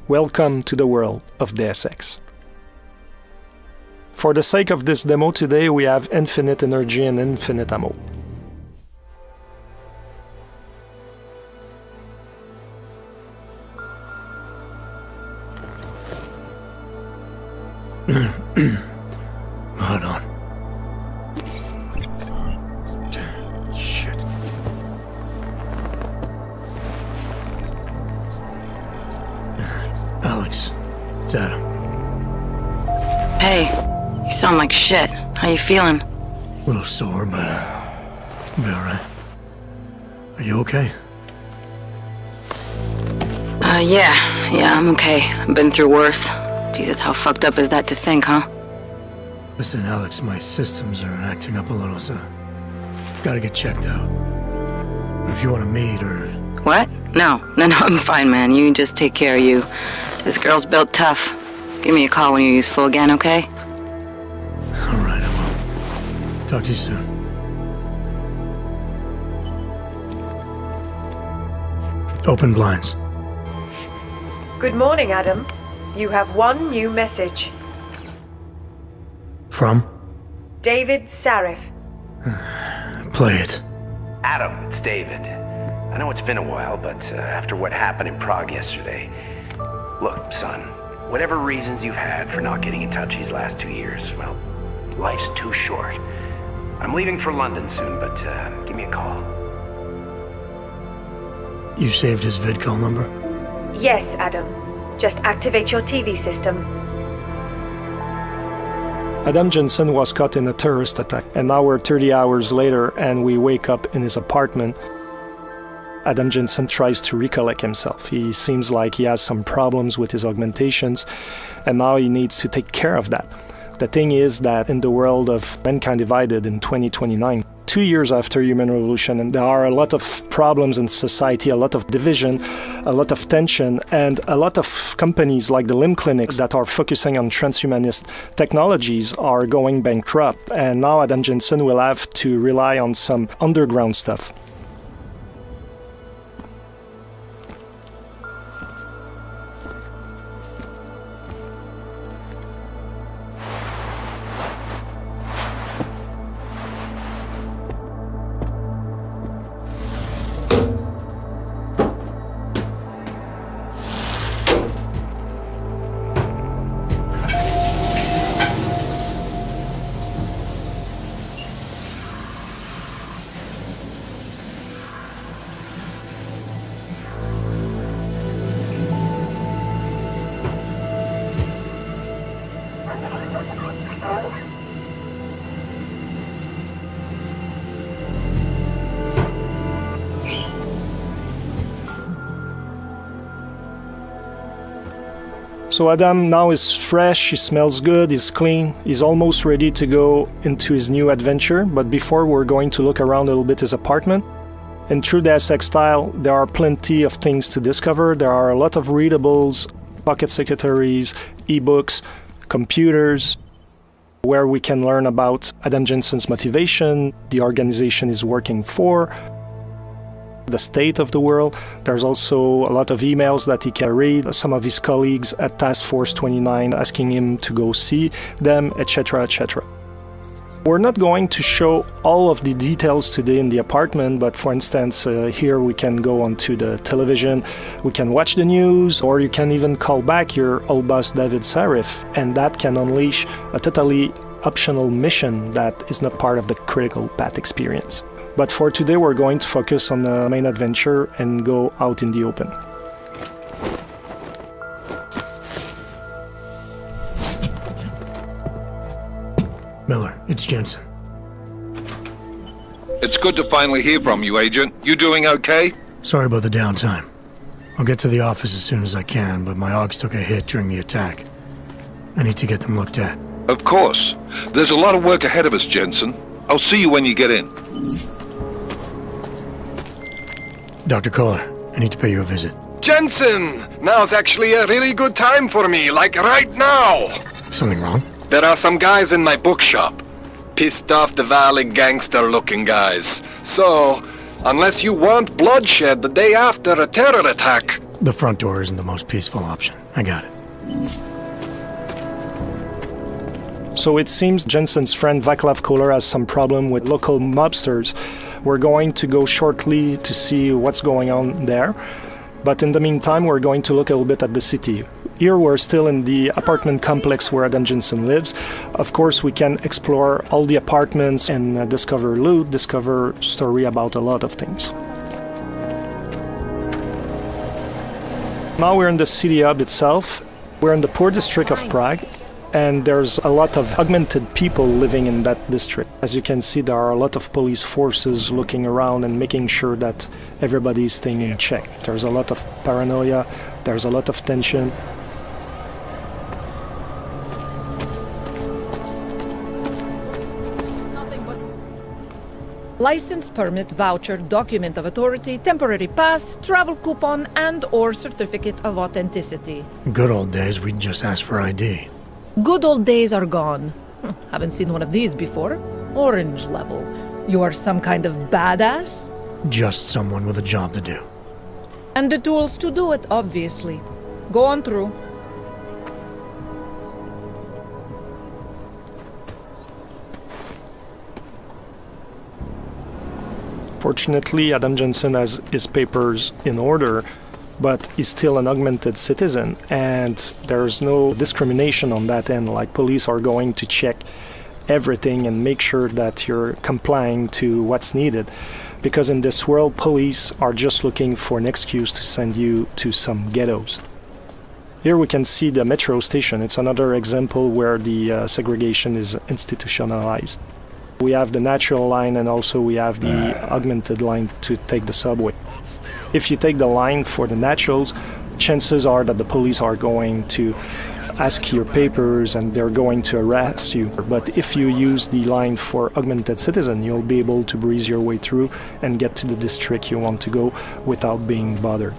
Welcome to the world of Deus Ex. For the sake of this demo today, we have infinite energy and infinite ammo. Hold on. Shit. Alex, it's Adam. Hey, you sound like shit. How you feeling? A little sore, but I'll be alright. Are you okay? Yeah, I'm okay. I've been through worse. Jesus, how fucked up is that to think, huh? Listen, Alex, my systems are acting up a little, so I've got to get checked out. But if you want to meet or... What? No, I'm fine, man. You just take care of you. This girl's built tough. Give me a call when you're useful again, okay? Alright, I will. Talk to you soon. Open blinds. Good morning, Adam. You have one new message. From? David Sarif. Play it. Adam, it's David. I know it's been a while, but after what happened in Prague yesterday... Look, son, whatever reasons you've had for not getting in touch these last 2 years, well, life's too short. I'm leaving for London soon, but give me a call. You saved his vidcall number? Yes, Adam. Just activate your TV system. Adam Jensen was caught in a terrorist attack, and now we're 30 hours later and we wake up in his apartment. Adam Jensen tries to recollect himself. He seems like he has some problems with his augmentations, and now he needs to take care of that. The thing is that in the world of Mankind Divided in 2029, 2 years after Human Revolution, and there are a lot of problems in society, a lot of division, a lot of tension, and a lot of companies like the limb clinics that are focusing on transhumanist technologies are going bankrupt, and now Adam Jensen will have to rely on some underground stuff. So Adam now is fresh, he smells good, he's clean, he's almost ready to go into his new adventure, but before we're going to look around a little bit his apartment. In true Deus Ex style, there are plenty of things to discover. There are a lot of readables, pocket secretaries, ebooks, computers, where we can learn about Adam Jensen's motivation, the organization he's working for, the state of the world. There's also a lot of emails that he can read, some of his colleagues at Task Force 29 asking him to go see them, etc., etc. We're not going to show all of the details today in the apartment, but for instance, here we can go onto the television, we can watch the news, or you can even call back your old boss David Sarif, and that can unleash a totally optional mission that is not part of the critical path experience. But for today, we're going to focus on the main adventure and go out in the open. Miller, it's Jensen. It's good to finally hear from you, Agent. You doing okay? Sorry about the downtime. I'll get to the office as soon as I can, but my AUGs took a hit during the attack. I need to get them looked at. Of course. There's a lot of work ahead of us, Jensen. I'll see you when you get in. Dr. Kohler, I need to pay you a visit. Jensen! Now's actually a really good time for me, like right now! Something wrong? There are some guys in my bookshop. Pissed off the Valley gangster-looking guys. So, unless you want bloodshed the day after a terror attack, The front door isn't the most peaceful option. I got it. So it seems Jensen's friend Vaclav Kohler has some problem with local mobsters. We're going to go shortly to see what's going on there. But in the meantime, we're going to look a little bit at the city. Here we're still in the apartment complex where Adam Jensen lives. Of course, we can explore all the apartments and discover loot, discover story about a lot of things. Now we're in the city hub itself. We're in the poor district of Prague. And there's a lot of augmented people living in that district. As you can see, there are a lot of police forces looking around and making sure that everybody is staying in check. There's a lot of paranoia, there's a lot of tension. License, permit, voucher, document of authority, temporary pass, travel coupon, and/or certificate of authenticity. Good old days, we'd just ask for ID. Good old days are gone. Haven't seen one of these before. Orange level. You are some kind of badass? Just someone with a job to do. And the tools to do it, obviously. Go on through. Fortunately, Adam Jensen has his papers in order, but he's still an augmented citizen, and there's no discrimination on that end. Like, police are going to check everything and make sure that you're complying to what's needed. Because in this world, police are just looking for an excuse to send you to some ghettos. Here we can see the metro station. It's another example where the segregation is institutionalized. We have the natural line, and also we have the augmented line to take the subway. If you take the line for the naturals, chances are that the police are going to ask your papers and they're going to arrest you. But if you use the line for augmented citizen, you'll be able to breeze your way through and get to the district you want to go without being bothered.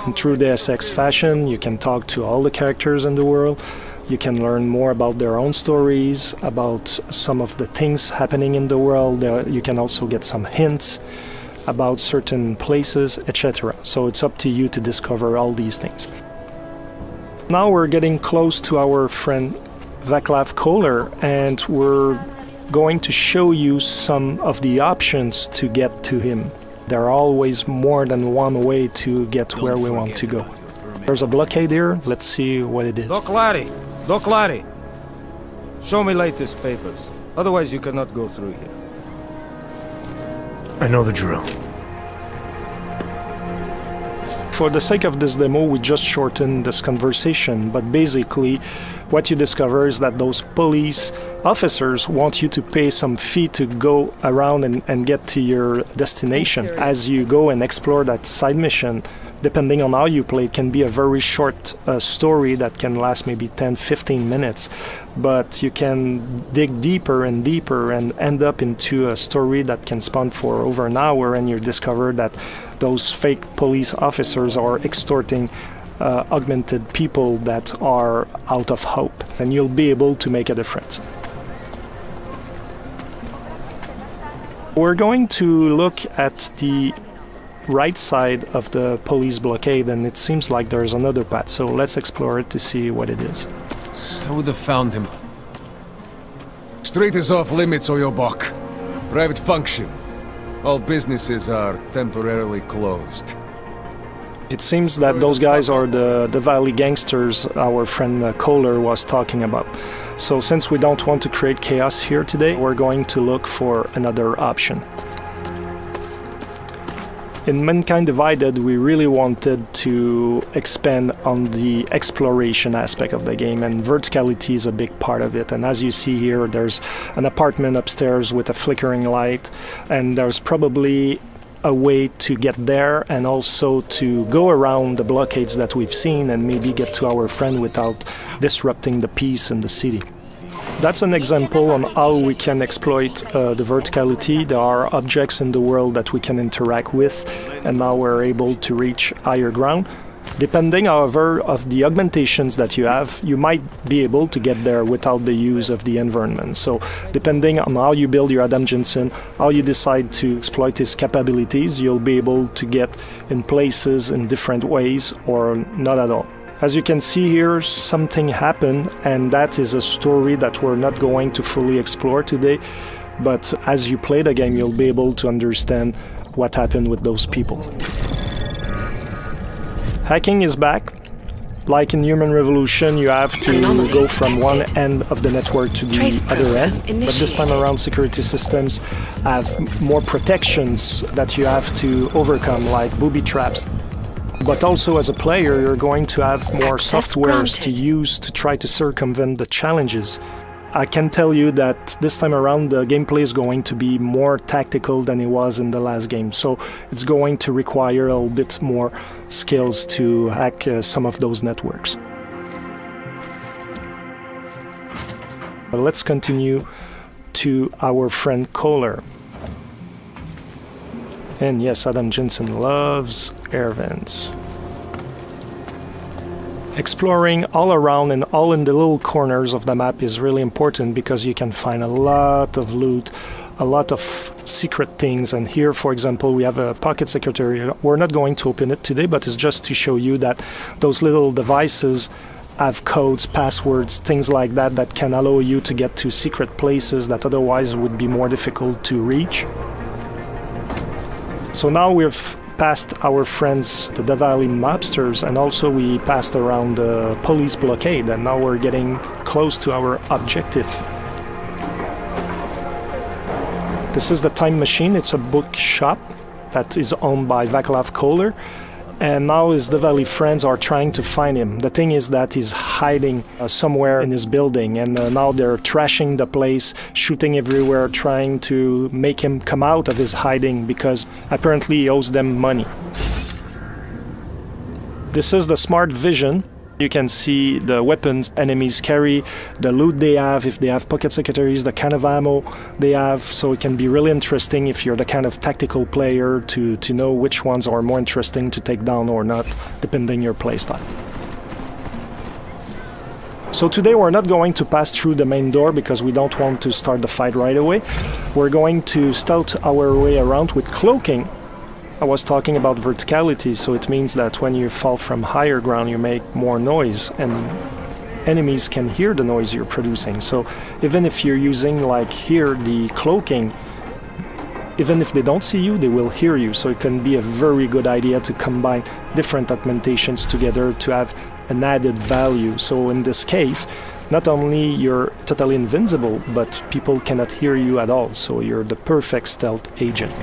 In true Deus Ex fashion, you can talk to all the characters in the world. You can learn more about their own stories, about some of the things happening in the world. You can also get some hints about certain places, etc. So it's up to you to discover all these things. Now we're getting close to our friend Vaclav Kohler, and we're going to show you some of the options to get to him. There are always more than one way to get where we want to go. There's a blockade here. Let's see what it is. Doc Laddie! Show me latest papers. Otherwise you cannot go through here. I know the drill. For the sake of this demo, we just shortened this conversation, but basically what you discover is that those police officers want you to pay some fee to go around and get to your destination. As you go and explore that side mission, depending on how you play, it can be a very short story that can last maybe 10-15 minutes, but you can dig deeper and deeper and end up into a story that can span for over an hour, and you discover that those fake police officers are extorting augmented people that are out of hope, and you'll be able to make a difference. We're going to look at the right side of the police blockade, and it seems like there's another path, so let's explore it to see what it is. I would have found him. Street is off limits, or your buck. Private function. All businesses are temporarily closed. It seems that those guys are the Valley gangsters our friend Kohler was talking about. So since we don't want to create chaos here today, we're going to look for another option. In Mankind Divided, we really wanted to expand on the exploration aspect of the game, and verticality is a big part of it. And as you see here, there's an apartment upstairs with a flickering light, and there's probably a way to get there and also to go around the blockades that we've seen and maybe get to our friend without disrupting the peace in the city. That's an example on how we can exploit the verticality. There are objects in the world that we can interact with, and now we're able to reach higher ground. Depending, however, of the augmentations that you have, you might be able to get there without the use of the environment. So depending on how you build your Adam Jensen, how you decide to exploit his capabilities, you'll be able to get in places in different ways or not at all. As you can see here, something happened, and that is a story that we're not going to fully explore today, but as you play the game, you'll be able to understand what happened with those people. Hacking is back. Like in Human Revolution, you have to go from one end of the network to the other end, but this time around security systems have more protections that you have to overcome, like booby traps. But also as a player, you're going to have more softwares to use to try to circumvent the challenges. I can tell you that this time around the gameplay is going to be more tactical than it was in the last game, so it's going to require a little bit more skills to hack some of those networks. But let's continue to our friend Kohler. And yes, Adam Jensen loves air vents. Exploring all around and all in the little corners of the map is really important because you can find a lot of loot, a lot of secret things. And here, for example, we have a pocket secretary. We're not going to open it today, but it's just to show you that those little devices have codes, passwords, things like that that can allow you to get to secret places that otherwise would be more difficult to reach. So now we've passed our friends, the Davali mobsters, and also we passed around the police blockade, and now we're getting close to our objective. This is the Time Machine. It's a bookshop that is owned by Vaclav Kohler, and now his Davali friends are trying to find him. The thing is that he's hiding somewhere in his building, and now they're trashing the place, shooting everywhere, trying to make him come out of his hiding because apparently he owes them money. This is the smart vision. You can see the weapons enemies carry, the loot they have, if they have pocket secretaries, the kind of ammo they have, so it can be really interesting if you're the kind of tactical player to know which ones are more interesting to take down or not, depending your playstyle. So today we're not going to pass through the main door because we don't want to start the fight right away. We're going to stealth our way around with cloaking. I was talking about verticality, so it means that when you fall from higher ground you make more noise and enemies can hear the noise you're producing. So even if you're using, like here, the cloaking, even if they don't see you, they will hear you. So it can be a very good idea to combine different augmentations together to have an added value. So in this case, not only you're totally invincible, but people cannot hear you at all. So you're the perfect stealth agent.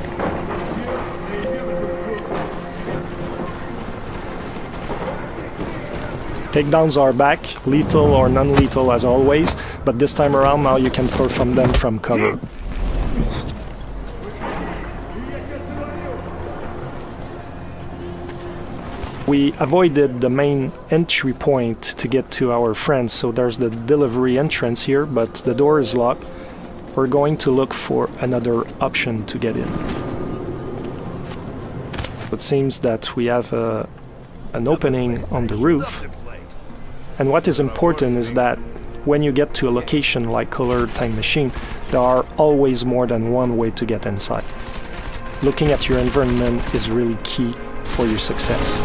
Takedowns are back, lethal or non-lethal as always, but this time around now you can perform them from cover. We avoided the main entry point to get to our friends, so there's the delivery entrance here, but the door is locked. We're going to look for another option to get in. It seems that we have an opening on the roof. And what is important is that when you get to a location like Kohler Time Machine, there are always more than one way to get inside. Looking at your environment is really key for your success.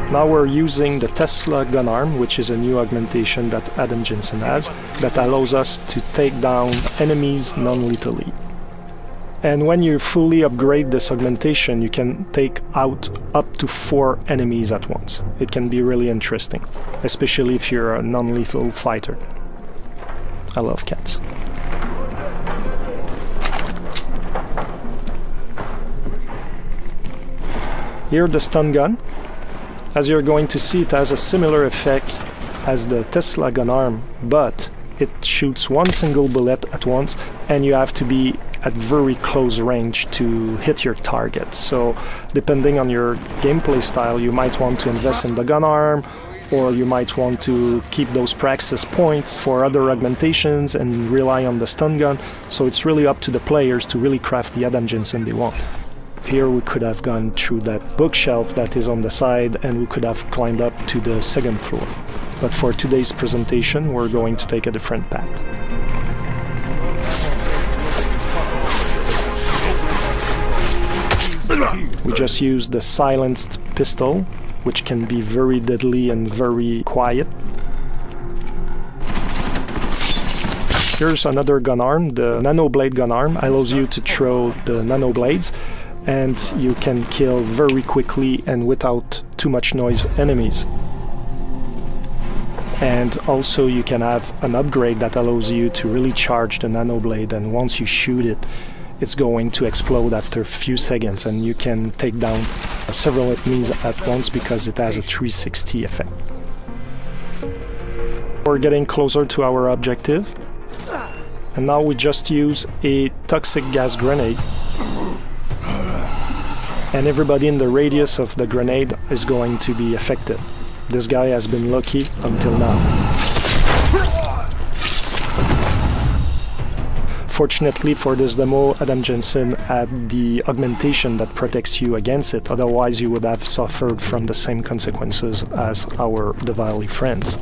Now we're using the Tesla gun arm, which is a new augmentation that Adam Jensen has, that allows us to take down enemies non-lethally. And when you fully upgrade this augmentation, you can take out up to 4 enemies at once. It can be really interesting, especially if you're a non-lethal fighter. I love cats. Here the stun gun. As you're going to see, it has a similar effect as the Tesla gun arm, but it shoots one single bullet at once, and you have to be at very close range to hit your target. So depending on your gameplay style, you might want to invest in the gun arm, or you might want to keep those praxis points for other augmentations and rely on the stun gun. So it's really up to the players to really craft the Adam Jensen they want. Here we could have gone through that bookshelf that is on the side and we could have climbed up to the second floor. But for today's presentation, we're going to take a different path. We just use the silenced pistol, which can be very deadly and very quiet. Here's another gun arm. The nano blade gun arm allows you to throw the nano blades, and you can kill very quickly and without too much noise enemies. And also you can have an upgrade that allows you to really charge the nano blade, and once you shoot it, it's going to explode after a few seconds, and you can take down several enemies at once because it has a 360 effect. We're getting closer to our objective, and now we just use a toxic gas grenade, and everybody in the radius of the grenade is going to be affected. This guy has been lucky until now. Fortunately for this demo, Adam Jensen had the augmentation that protects you against it, otherwise you would have suffered from the same consequences as our Diwali friends.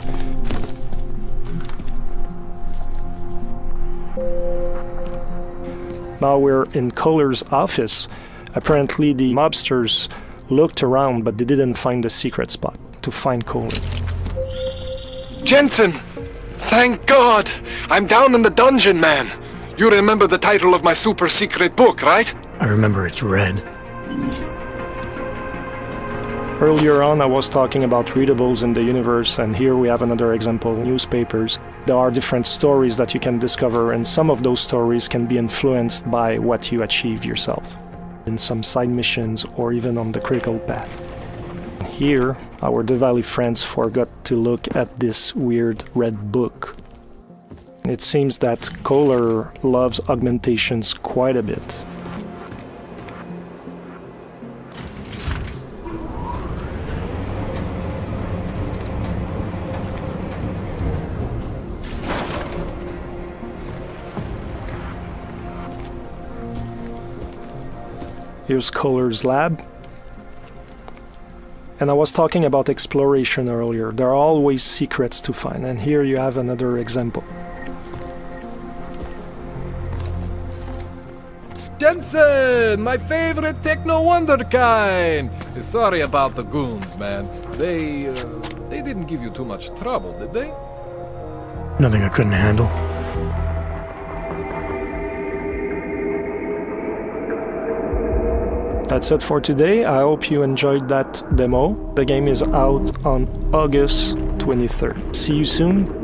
Now we're in Kohler's office. Apparently the mobsters looked around, but they didn't find the secret spot to find Kohler. Jensen! Thank God! I'm down in the dungeon, man! You remember the title of my super secret book, right? I remember it's red. Earlier on I was talking about readables in the universe, and here we have another example, newspapers. There are different stories that you can discover, and some of those stories can be influenced by what you achieve yourself, in some side missions or even on the critical path. Here, our Diwali friends forgot to look at this weird red book. It seems that Kohler loves augmentations quite a bit. Here's Kohler's lab. And I was talking about exploration earlier. There are always secrets to find, and here you have another example. Jensen, my favorite techno wonderkind. Sorry about the goons, man. They didn't give you too much trouble, did they? Nothing I couldn't handle. That's it for today. I hope you enjoyed that demo. The game is out on August 23rd. See you soon.